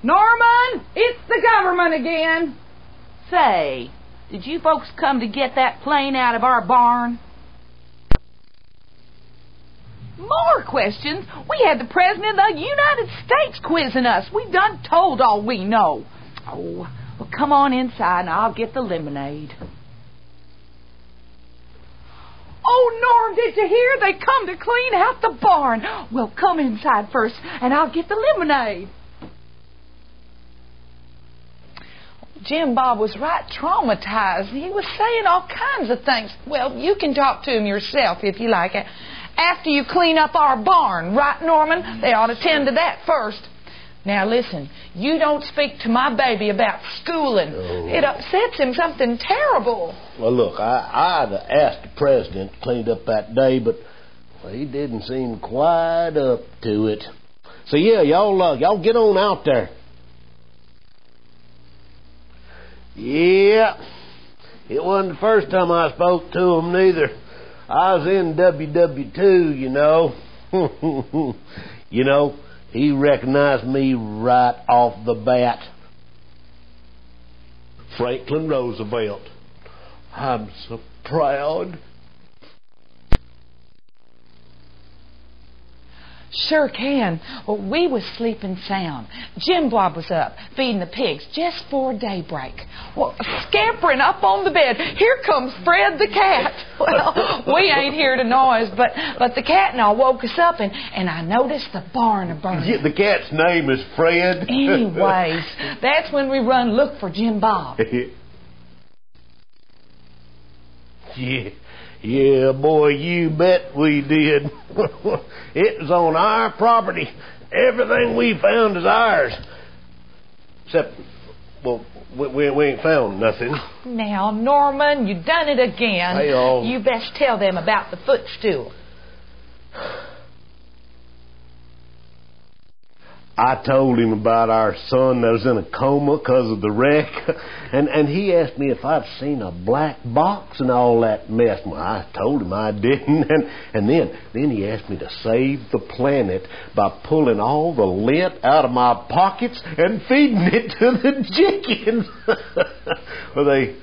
Norman, it's the government again. Say, did you folks come to get that plane out of our barn? More questions? We had the President of the United States quizzing us. We done told all we know. Oh, well, come on inside and I'll get the lemonade. Oh, Norm, did you hear? They come to clean out the barn. Well, come inside first and I'll get the lemonade. Jim Bob was right traumatized. He was saying all kinds of things. Well, you can talk to him yourself if you like. After you clean up our barn, right, Norman? They ought to tend to that first. Now, listen, you don't speak to my baby about schooling. Oh. It upsets him something terrible. Well, look, I'd asked the President to clean up that day, but he didn't seem quite up to it. So, yeah, y'all get on out there. Yeah, it wasn't the first time I spoke to him, neither. I was in WW2, you know. You know, he recognized me right off the bat. Franklin Roosevelt. I'm so proud. Sure can. Well, we was sleeping sound. Jim Bob was up, feeding the pigs just for daybreak. Well, scampering up on the bed, here comes Fred the cat. Well, we ain't heard a noise, but the cat and I woke us up, and I noticed the barn a-burning. Yeah, the cat's name is Fred. Anyways, that's when we run look for Jim Bob. Yeah, boy, you bet we did. It was on our property. Everything we found is ours. Except, well, we ain't found nothing. Now, Norman, you done it again. Hey-o. You best tell them about the footstool. I told him about our son that was in a coma because of the wreck, and he asked me if I'd seen a black box and all that mess. Well, I told him I didn't, and then he asked me to save the planet by pulling all the lint out of my pockets and feeding it to the chickens. Well, they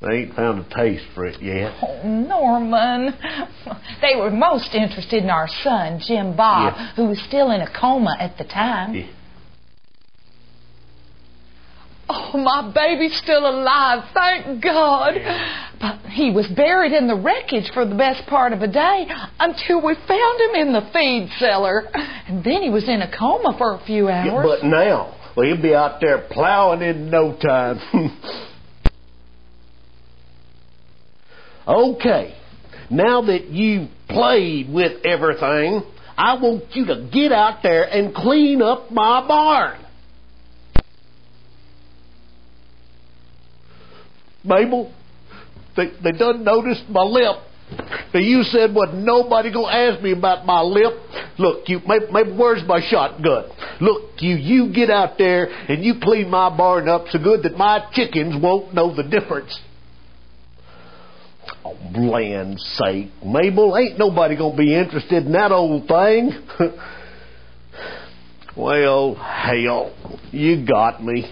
ain't found a taste for it yet. Oh, Norman. They were most interested in our son, Jim Bob, Yeah. who was still in a coma at the time. Yeah. Oh, my baby's still alive, thank God. Yeah. But he was buried in the wreckage for the best part of a day until we found him in the feed cellar. And then he was in a coma for a few hours. Yeah, but now, well, he'll be out there plowing in no time. Okay, now that you've played with everything, I want you to get out there and clean up my barn. Mabel, they done noticed my lip. Now, you said wasn't nobody gonna ask me about my lip. Look, maybe where's my shotgun? Look, you get out there and you clean my barn up so good that my chickens won't know the difference. Oh, land's sake, Mabel, ain't nobody gonna be interested in that old thing. Well, hell, you got me.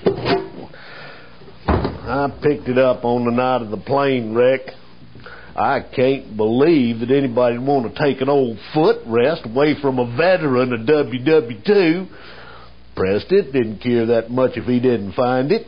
I picked it up on the night of the plane wreck. I can't believe that anybody'd want to take an old footrest away from a veteran of WW2. President didn't care that much if he didn't find it.